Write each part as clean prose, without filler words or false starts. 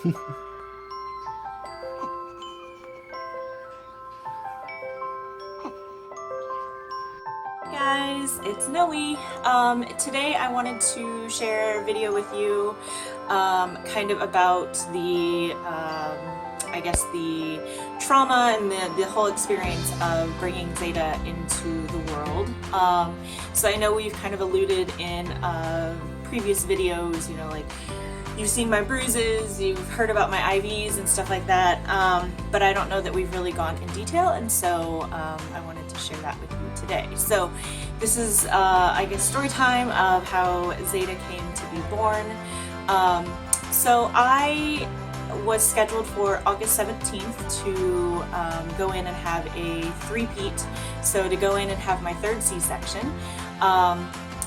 Guys, it's Noe. Today I wanted to share a video with you kind of about the I guess the trauma and the whole experience of bringing Zayda into the world. So I know we've kind of alluded in previous videos, you know, like you've seen my bruises, you've heard about my IVs and stuff like that, but I don't know that we've really gone in detail, and so I wanted to share that with you today. So this is, I guess, story time of how Zayda came to be born. So I was scheduled for August 17th to go in and have a three-peat, so to go in and have my third C-section.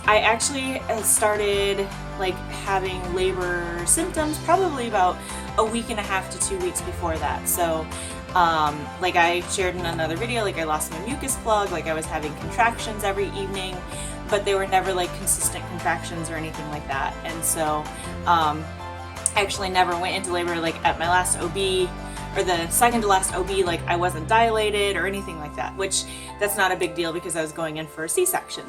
I actually started like having labor symptoms probably about a week and a half to 2 weeks before that. So like I shared in another video, like I lost my mucus plug, like I was having contractions every evening, but they were never like consistent contractions or anything like that. And so I actually never went into labor like at my last OB, or the second to last OB, like I wasn't dilated or anything like that, which that's not a big deal because I was going in for a C-section.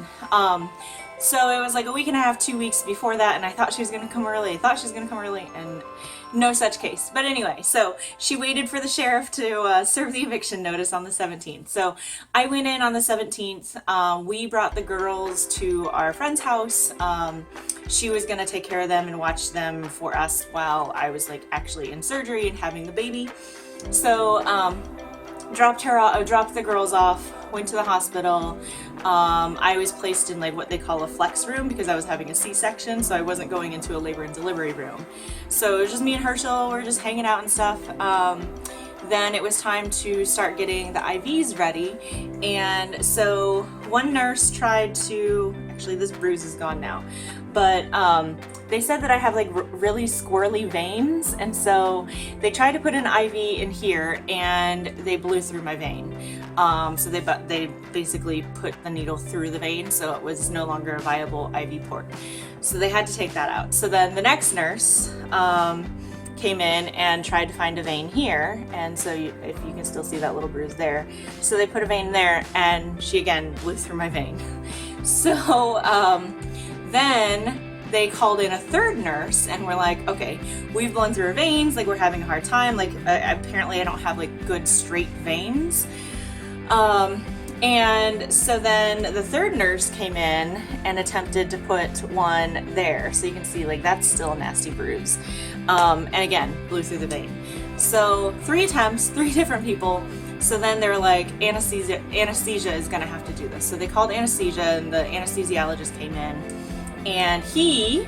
So it was like a week and a half, 2 weeks before that, and I thought she was gonna come early. And no such case. But anyway, so she waited for the sheriff to serve the eviction notice on the 17th. So I went in on the 17th. We brought the girls to our friend's house. She was gonna take care of them and watch them for us while I was like actually in surgery and having the baby. So dropped the girls off, went to the hospital. I was placed in like what they call a flex room because I was having a C-section, so I wasn't going into a labor and delivery room. So it was just me and Herschel, we were just hanging out and stuff. Then it was time to start getting the IVs ready, and so one nurse tried to, actually this bruise is gone now, but they said that I have like really squirrely veins, and so they tried to put an IV in here and they blew through my vein. So they basically put the needle through the vein, so it was no longer a viable IV port. So they had to take that out. So then the next nurse came in and tried to find a vein here, and so if you can still see that little bruise there. So they put a vein there, and she again blew through my vein. So then they called in a third nurse and we're like, okay, we've blown through her veins, like we're having a hard time, like apparently I don't have like good straight veins. And so then the third nurse came in and attempted to put one there. So you can see like that's still a nasty bruise. And again, blew through the vein. So 3 attempts, 3 different people. So then they were like, anesthesia is gonna have to do this. So they called anesthesia, and the anesthesiologist came in and he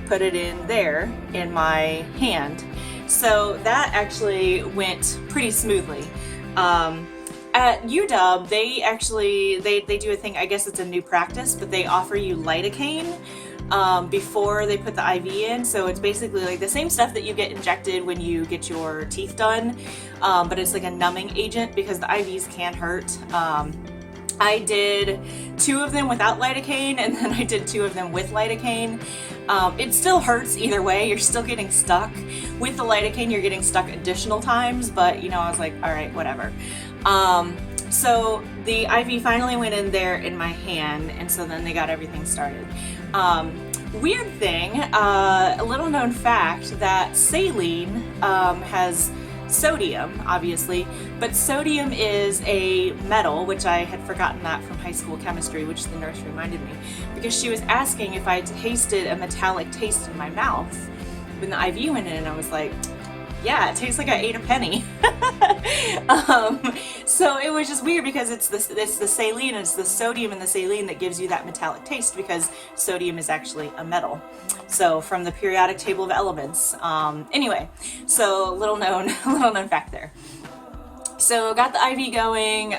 put it in there in my hand. So that actually went pretty smoothly. At UW, they do a thing, I guess it's a new practice, but they offer you lidocaine before they put the IV in. So it's basically like the same stuff that you get injected when you get your teeth done, but it's like a numbing agent because the IVs can hurt. I did 2 of them without lidocaine, and then I did 2 of them with lidocaine. It still hurts either way, you're still getting stuck. With the lidocaine, you're getting stuck additional times, but you know, I was like, all right, whatever. So the IV finally went in there in my hand, and so then they got everything started. Weird thing, a little known fact, that saline has sodium, obviously, but sodium is a metal, which I had forgotten that from high school chemistry, which the nurse reminded me, because she was asking if I tasted a metallic taste in my mouth when the IV went in, and I was like, yeah, it tastes like I ate a penny. So it was just weird because it's the saline, it's the sodium in the saline that gives you that metallic taste, because sodium is actually a metal. So from the periodic table of elements. Anyway, so little known fact there. So got the IV going,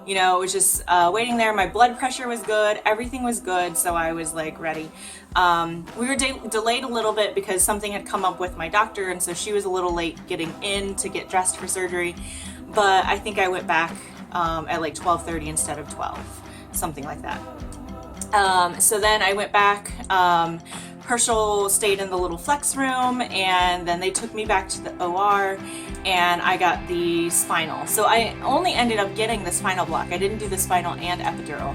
you know, it was just waiting there. My blood pressure was good, everything was good, so I was like ready. We were delayed a little bit because something had come up with my doctor, and so she was a little late getting in to get dressed for surgery, but I think I went back at like 12:30 instead of 12, something like that. So then I went back Hershel stayed in the little flex room, and then they took me back to the OR, and I got the spinal. So I only ended up getting the spinal block. I didn't do the spinal and epidural,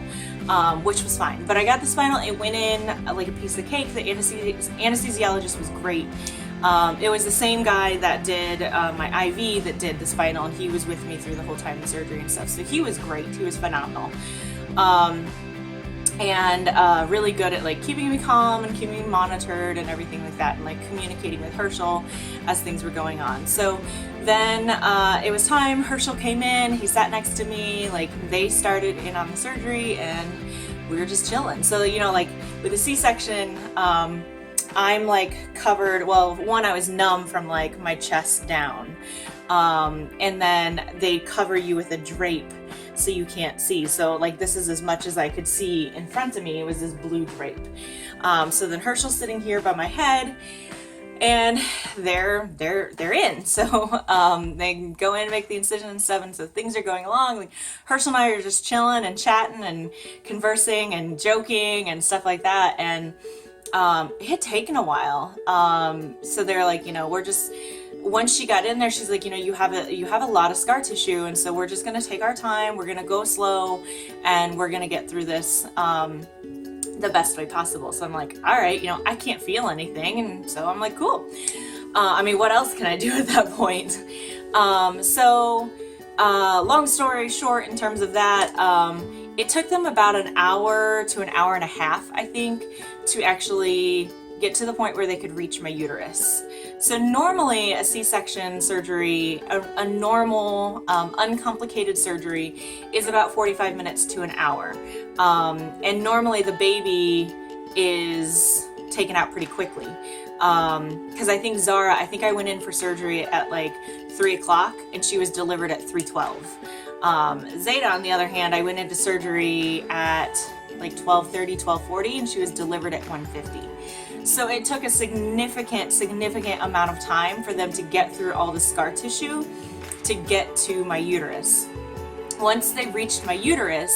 which was fine. But I got the spinal. It went in like a piece of cake. The anesthesiologist was great. It was the same guy that did my IV that did the spinal, and he was with me through the whole time of surgery and stuff. So he was great. He was phenomenal. And really good at like keeping me calm and keeping me monitored and everything like that, and like communicating with Hershel as things were going on. So then it was time. Hershel came in, he sat next to me, like they started in on the surgery, and we were just chilling. So, you know, like with a C-section, I'm like covered, well, one, I was numb from like my chest down, and then they cover you with a drape so you can't see. So like this is as much as I could see in front of me. It was this blue drape. So then Hershel's sitting here by my head, and they're in. So they go in, make the incision and stuff, and so things are going along. Like Hershel and I are just chilling and chatting and conversing and joking and stuff like that. And it had taken a while. So they're like, you know, we're just, once she got in there, she's like, you know, you have a lot of scar tissue, and so we're just gonna take our time, we're gonna go slow, and we're gonna get through this the best way possible. So I'm like, all right, you know, I can't feel anything, and so I'm like, cool. I mean, what else can I do at that point? Long story short, in terms of that, it took them about an hour to an hour and a half, I think, to actually get to the point where they could reach my uterus. So normally a C-section surgery, a normal, uncomplicated surgery is about 45 minutes to an hour. And normally the baby is taken out pretty quickly. Because I think Zara, I went in for surgery at like 3 o'clock and she was delivered at 3:12. Zayda, on the other hand, I went into surgery at like 12:30, 12:40, and she was delivered at 1:50. So it took a significant amount of time for them to get through all the scar tissue to get to my uterus. Once they reached my uterus,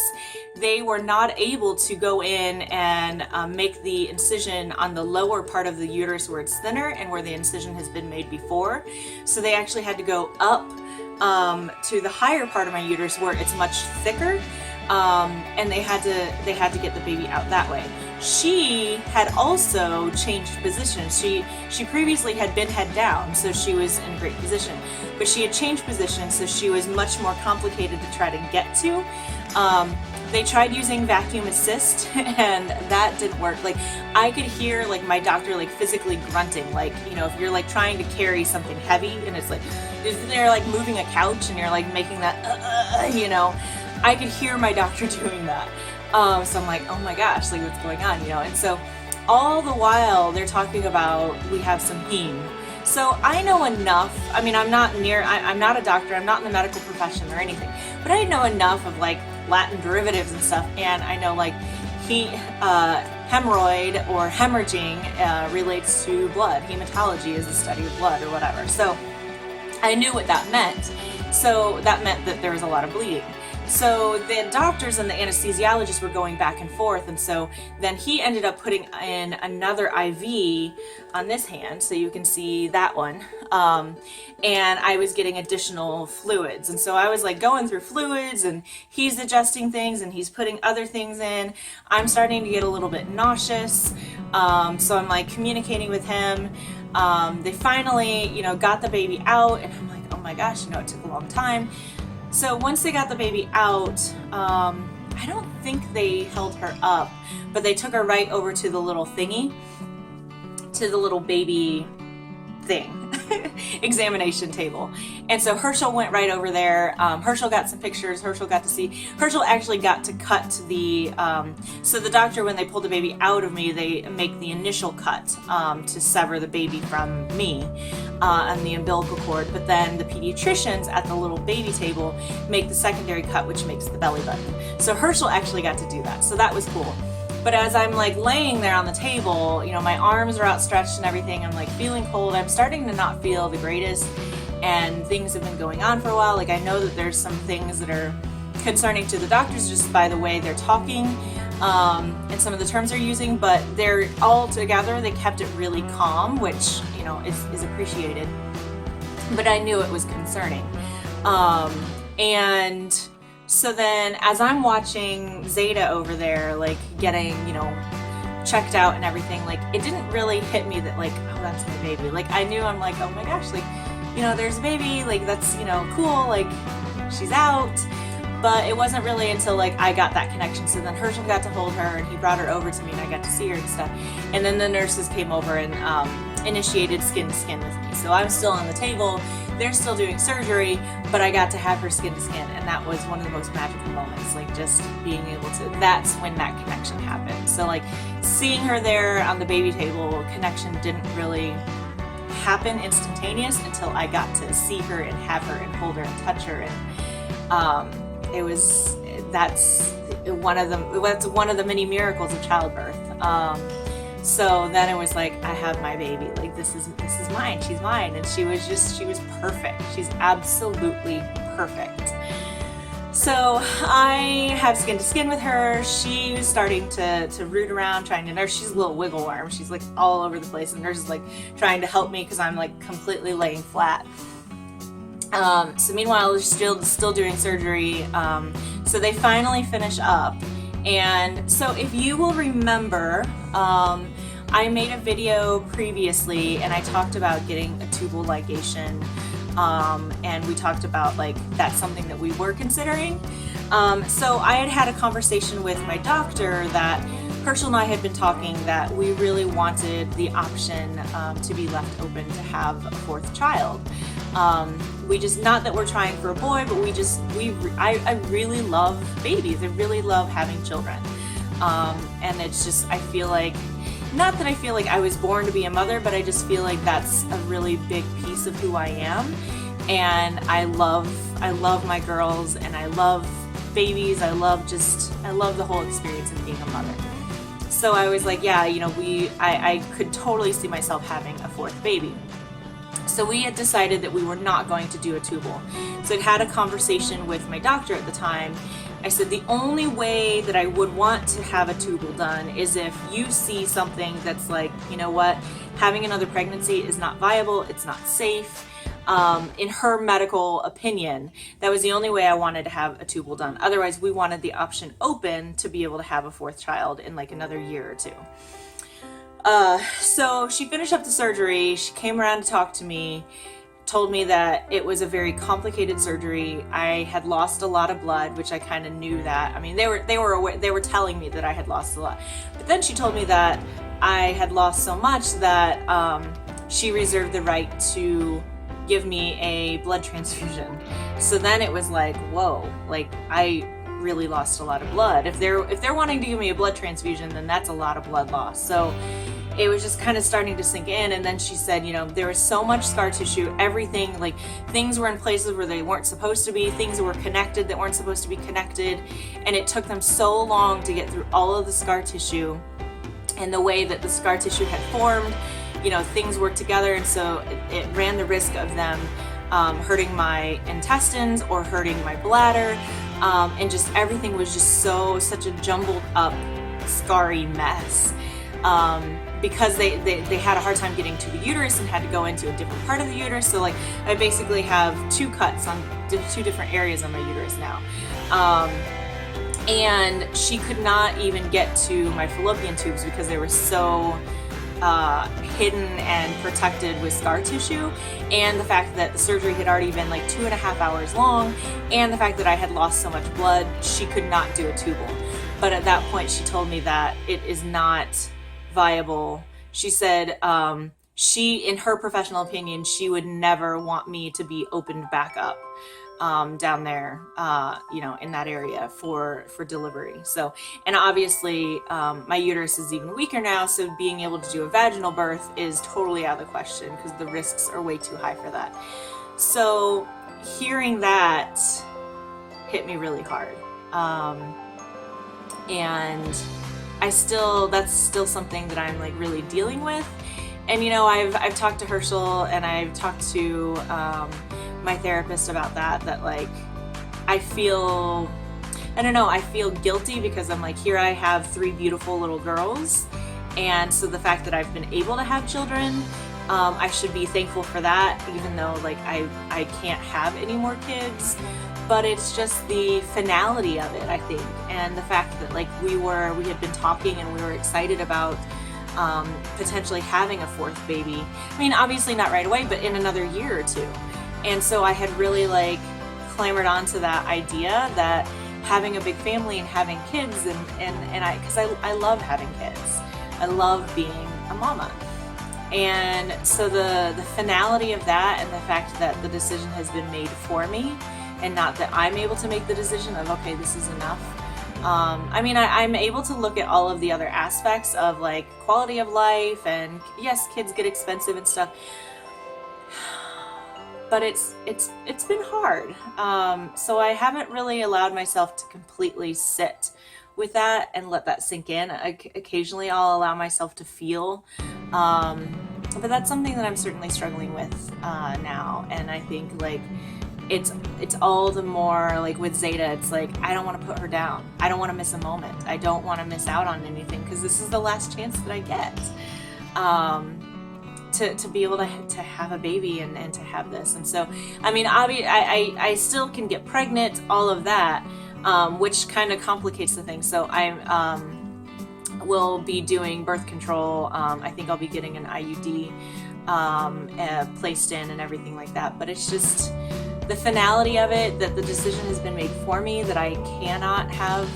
they were not able to go in and make the incision on the lower part of the uterus where it's thinner and where the incision has been made before. So they actually had to go up to the higher part of my uterus where it's much thicker, and they had to get the baby out that way. She had also changed positions. She previously had been head down, so she was in a great position, but she had changed positions, so she was much more complicated to try to get to. They tried using vacuum assist, and that didn't work. Like, I could hear like my doctor like physically grunting, like, you know, if you're like trying to carry something heavy and it's like they're like moving a couch and you're like making that you know, I could hear my doctor doing that. So I'm like, oh my gosh, like what's going on, you know? And so all the while they're talking about we have some heme. So I know enough. I mean, I'm not a doctor, I'm not in the medical profession or anything, but I know enough of like Latin derivatives and stuff, and I know like hemorrhoid or hemorrhaging relates to blood. Hematology is the study of blood or whatever. So I knew what that meant. So that meant that there was a lot of bleeding. So the doctors and the anesthesiologist were going back and forth, and so then he ended up putting in another IV on this hand, so you can see that one, and I was getting additional fluids, and so I was like going through fluids, and he's adjusting things, and he's putting other things in. I'm starting to get a little bit nauseous, so I'm like communicating with him. They finally, you know, got the baby out, and I'm like, oh my gosh, you know, it took a long time. So once they got the baby out, I don't think they held her up, but they took her right over to the little thingy, to the little baby thing, examination table. And so Hershel went right over there. Hershel got some pictures. Hershel got to see. Hershel actually got to cut the, so the doctor, when they pulled the baby out of me, they make the initial cut to sever the baby from me and the umbilical cord. But then the pediatricians at the little baby table make the secondary cut, which makes the belly button. So Hershel actually got to do that. So that was cool. But as I'm like laying there on the table, you know, my arms are outstretched and everything, I'm like feeling cold. I'm starting to not feel the greatest, and things have been going on for a while. Like, I know that there's some things that are concerning to the doctors just by the way they're talking. and some of the terms they're using, but they're all together, they kept it really calm, which, you know, is appreciated. But I knew it was concerning. And so then as I'm watching Zayda over there, like getting, you know, checked out and everything, like it didn't really hit me that like, oh, that's my baby. Like I knew, I'm like, oh my gosh, like, you know, there's a baby, like that's, you know, cool, like she's out. But it wasn't really until like I got that connection. So then Herschel got to hold her and he brought her over to me and I got to see her and stuff. And then the nurses came over and initiated skin to skin with me. So I'm still on the table, they're still doing surgery, but I got to have her skin to skin, and that was one of the most magical moments, like just being able to, that's when that connection happened. So like seeing her there on the baby table, connection didn't really happen instantaneous until I got to see her and have her and hold her and touch her. And it was, that's one of the many miracles of childbirth. So then it was like, I have my baby, like this is mine, she's mine. And she was perfect. She's absolutely perfect. So I have skin to skin with her. She was starting to root around, trying to nurse. She's a little wiggle worm. She's like all over the place. And the nurse is like trying to help me because I'm like completely laying flat. So meanwhile, they're still doing surgery. So they finally finish up. And so if you will remember, I made a video previously and I talked about getting a tubal ligation, and we talked about like that's something that we were considering. So I had a conversation with my doctor that Herschel and I had been talking that we really wanted the option to be left open to have a fourth child. We just, not that we're trying for a boy, but I really love babies. I really love having children. And it's just, I feel like, not that I feel like I was born to be a mother, but I just feel like that's a really big piece of who I am. And I love my girls and I love babies. I love the whole experience of being a mother. So I was like, yeah, you know, I could totally see myself having a fourth baby. So we had decided that we were not going to do a tubal. So I'd had a conversation with my doctor at the time. I said the only way that I would want to have a tubal done is if you see something that's like, you know what, having another pregnancy is not viable, it's not safe. In her medical opinion, that was the only way I wanted to have a tubal done. Otherwise, we wanted the option open to be able to have a fourth child in like another year or two. So she finished up the surgery, she came around to talk to me, told me that it was a very complicated surgery. I had lost a lot of blood, which I kind of knew that. I mean, they were telling me that I had lost a lot. But then she told me that I had lost so much that she reserved the right to give me a blood transfusion. So then it was like, whoa, like I really lost a lot of blood. If they're wanting to give me a blood transfusion, then that's a lot of blood loss. So it was just kind of starting to sink in. And then she said, you know, there was so much scar tissue, everything, like things were in places where they weren't supposed to be, things were connected that weren't supposed to be connected. And it took them so long to get through all of the scar tissue and the way that the scar tissue had formed, you know, things worked together. And so it ran the risk of them hurting my intestines or hurting my bladder. And just everything was just such a jumbled up, scarry mess. Because they had a hard time getting to the uterus and had to go into a different part of the uterus. So like I basically have 2 cuts on 2 different areas on my uterus now. And she could not even get to my fallopian tubes because they were so hidden and protected with scar tissue, and the fact that the surgery had already been like 2.5 hours long, and the fact that I had lost so much blood, she could not do a tubal. But at that point she told me that it is not viable. She said in her professional opinion, she would never want me to be opened back up down there, you know, in that area for delivery. So, and obviously my uterus is even weaker now, so being able to do a vaginal birth is totally out of the question because the risks are way too high for that. So hearing that hit me really hard. And that's still something that I'm like really dealing with. And you know, I've talked to Herschel and I've talked to my therapist about that like I feel I don't know, I feel guilty because I'm like, here I have 3 beautiful little girls. And so the fact that I've been able to have children, I should be thankful for that, even though like I can't have any more kids. But it's just the finality of it, I think, and the fact that like we had been talking and we were excited about potentially having a 4th baby. I mean, obviously not right away, but in another year or 2. And so I had really like clamored onto that idea that having a big family and having kids and I love having kids. I love being a mama. And so the finality of that and the fact that the decision has been made for me and not that I'm able to make the decision of, okay, this is enough. I mean, I'm able to look at all of the other aspects of like quality of life, and yes, kids get expensive and stuff, but it's been hard. So I haven't really allowed myself to completely sit with that and let that sink in. Occasionally I'll allow myself to feel, but that's something that I'm certainly struggling with now. And I think like it's all the more like with Zayda, it's like I don't want to put her down. I don't want to miss a moment. I don't want to miss out on anything because this is the last chance that I get to be able to have a baby and to have this. And so, I mean, I still can get pregnant, all of that, which kind of complicates the thing. So I will be doing birth control. I think I'll be getting an IUD placed in and everything like that. But it's just the finality of it, that the decision has been made for me, that I cannot have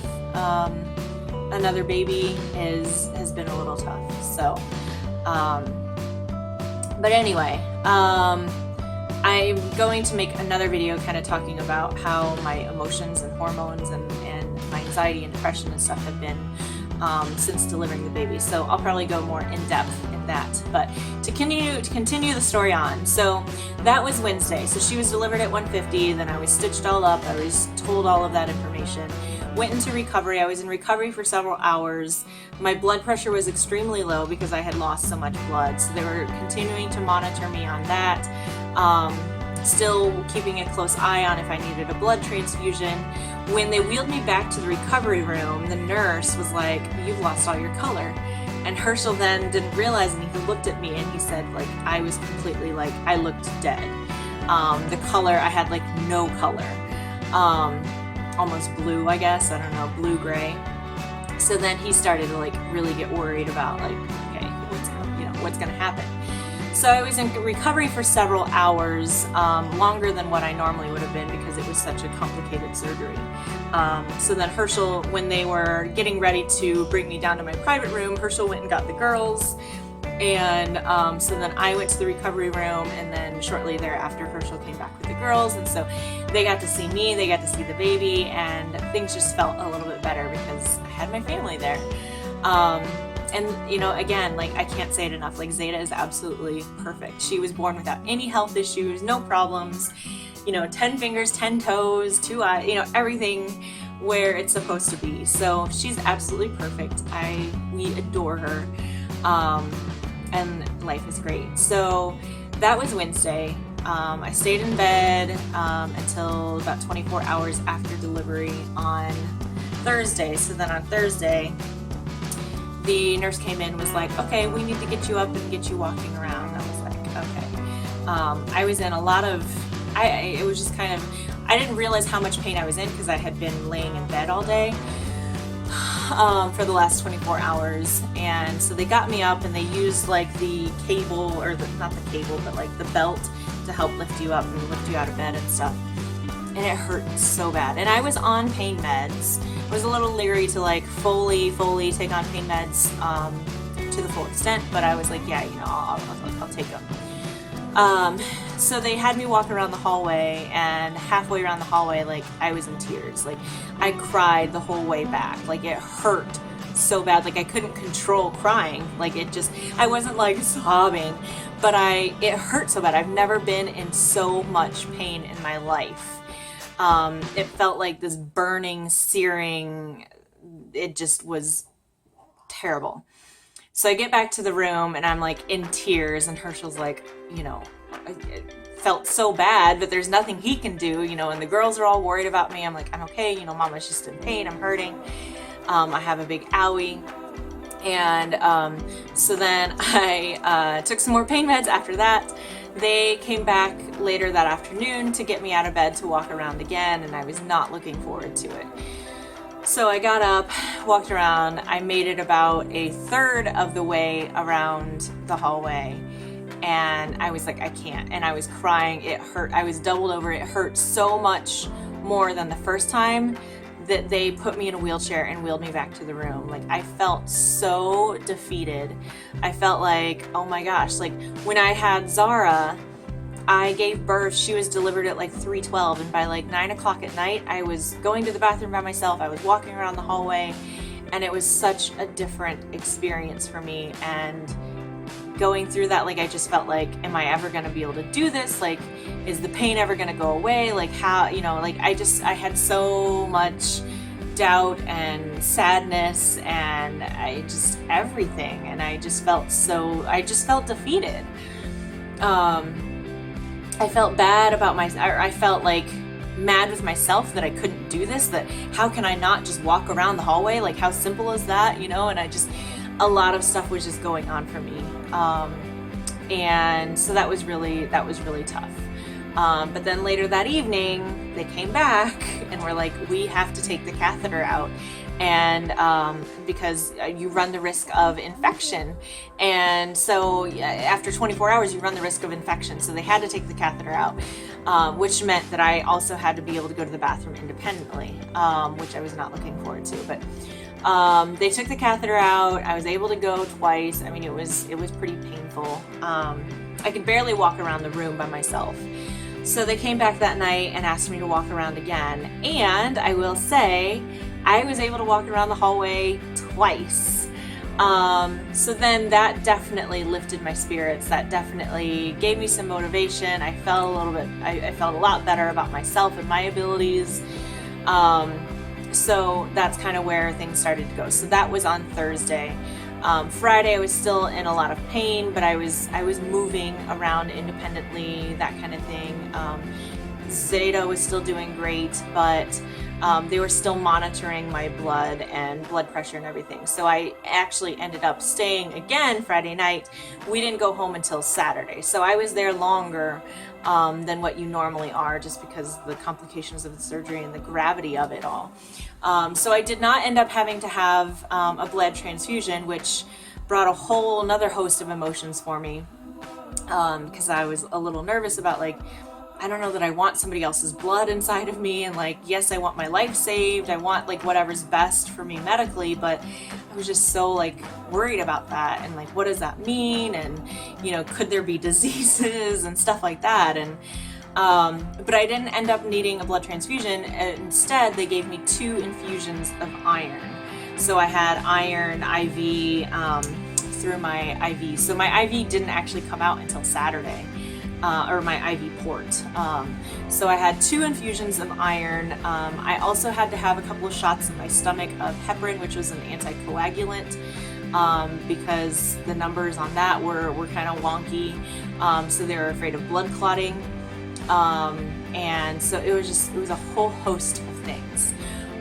another baby has been a little tough. So, but anyway, I'm going to make another video kind of talking about how my emotions and hormones and my anxiety and depression and stuff have been since delivering the baby. So I'll probably go more in depth in that. But to continue the story on, so that was Wednesday. So she was delivered at 1:50. Then I was stitched all up. I was told all of that information. Went into recovery. I was in recovery for several hours. My blood pressure was extremely low because I had lost so much blood. So they were continuing to monitor me on that. Still keeping a close eye on if I needed a blood transfusion. When they wheeled me back to the recovery room, the nurse was like, "You've lost all your color." And Herschel then didn't realize, and he looked at me and he said, like, I was completely like, I looked dead. The color, I had like no color. Almost blue, I guess, I don't know, blue-gray. So then he started to like really get worried about like, okay, what's gonna happen? So I was in recovery for several hours, longer than what I normally would have been because it was such a complicated surgery. So then Herschel, when they were getting ready to bring me down to my private room, Herschel went and got the girls. And so then I went to the recovery room, and then shortly thereafter Herschel came back with the girls, and so they got to see me, they got to see the baby, and things just felt a little bit better because I had my family there. And you know, again, like I can't say it enough, like Zayda is absolutely perfect. She was born without any health issues, no problems, 10 fingers, 10 toes, 2 eyes, everything where it's supposed to be. So she's absolutely perfect. We adore her. And life is great. So that was Wednesday. I stayed in bed until about 24 hours after delivery on Thursday. So then on Thursday, the nurse came in and was like, okay, we need to get you up and get you walking around. And I was like, okay. I was in a lot of, it was just kind of, I didn't realize how much pain I was in because I had been laying in bed all day. For the last 24 hours, and so they got me up and they used like the cable, or not the cable, but like the belt to help lift you up and lift you out of bed and stuff, and it hurt so bad. And I was on pain meds. I was a little leery to like fully take on pain meds to the full extent, but I was like, yeah, I'll take them. So they had me walk around the hallway, and halfway around the hallway, like I was in tears. Like I cried the whole way back. Like it hurt so bad. Like I couldn't control crying. Like I wasn't like sobbing, but it hurt so bad. I've never been in so much pain in my life. It felt like this burning, searing, it just was terrible. So I get back to the room and I'm like in tears, and Herschel's like, felt so bad, but there's nothing he can do, you know, and the girls are all worried about me. I'm like, I'm okay, you know, Mama's just in pain, I'm hurting. I have a big owie. And so then I took some more pain meds after that. They came back later that afternoon to get me out of bed to walk around again, and I was not looking forward to it. So I got up, walked around. I made it about a third of the way around the hallway, and I was like, I can't. And I was crying. It hurt. I was doubled over. It hurt so much more than the first time that they put me in a wheelchair and wheeled me back to the room. Like, I felt so defeated. I felt like, oh my gosh, like when I had Zara, I gave birth, she was delivered at like 3:12, and by like 9 o'clock at night, I was going to the bathroom by myself. I was walking around the hallway, and it was such a different experience for me. And going through that, like, I just felt like, am I ever gonna be able to do this? Like, is the pain ever gonna go away? Like, how, you know, like, I had so much doubt and sadness and everything. And I just felt defeated. I felt bad about I felt like mad with myself that I couldn't do this, that how can I not just walk around the hallway? Like, how simple is that, you know? And a lot of stuff was just going on for me. And so that was really tough. But then later that evening, they came back and were like, we have to take the catheter out. And because you run the risk of infection. And so after 24 hours, you run the risk of infection. So they had to take the catheter out, which meant that I also had to be able to go to the bathroom independently, which I was not looking forward to. But they took the catheter out. I was able to go twice. I mean, it was pretty painful. I could barely walk around the room by myself. So they came back that night and asked me to walk around again. And I will say, I was able to walk around the hallway twice. So then that definitely lifted my spirits. That definitely gave me some motivation. I felt a lot better about myself and my abilities. So that's kind of where things started to go. So that was on Thursday. Friday I was still in a lot of pain, but I was moving around independently, that kind of thing. Zayda was still doing great, but they were still monitoring my blood and blood pressure and everything. So I actually ended up staying again Friday night. We didn't go home until Saturday. So I was there longer than what you normally are, just because of the complications of the surgery and the gravity of it all. So I did not end up having to have a blood transfusion, which brought a whole another host of emotions for me, because I was a little nervous about, like, I don't know that I want somebody else's blood inside of me, and like, yes, I want my life saved, I want like whatever's best for me medically, but I was just so like worried about that, and like, what does that mean, and you know, could there be diseases and stuff like that. And but I didn't end up needing a blood transfusion. Instead, they gave me 2 infusions of iron. So I had iron IV through my IV. So my IV didn't actually come out until Saturday. Or my IV port. So I had 2 infusions of iron. I also had to have a couple of shots in my stomach of heparin, which was an anticoagulant, because the numbers on that were kind of wonky. So they were afraid of blood clotting. And so it was a whole host of things.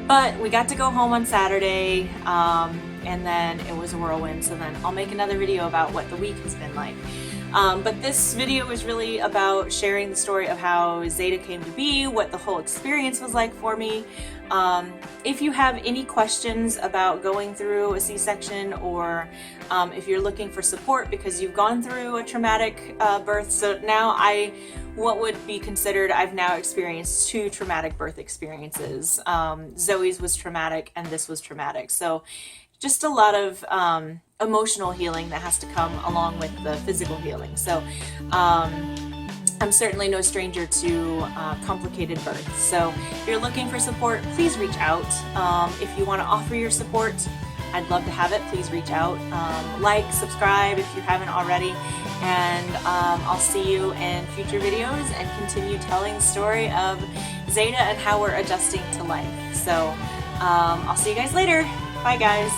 But we got to go home on Saturday, and then it was a whirlwind. So then I'll make another video about what the week has been like. But this video is really about sharing the story of how Zayda came to be, what the whole experience was like for me. If you have any questions about going through a C-section, or if you're looking for support because you've gone through a traumatic birth, so now what would be considered, I've now experienced 2 traumatic birth experiences. Zoe's was traumatic and this was traumatic. So just a lot of emotional healing that has to come along with the physical healing. So I'm certainly no stranger to complicated birth. So if you're looking for support, please reach out. If you want to offer your support, I'd love to have it. Please reach out. Like, subscribe if you haven't already, and I'll see you in future videos and continue telling the story of Zayda and how we're adjusting to life. So I'll see you guys later. Bye guys.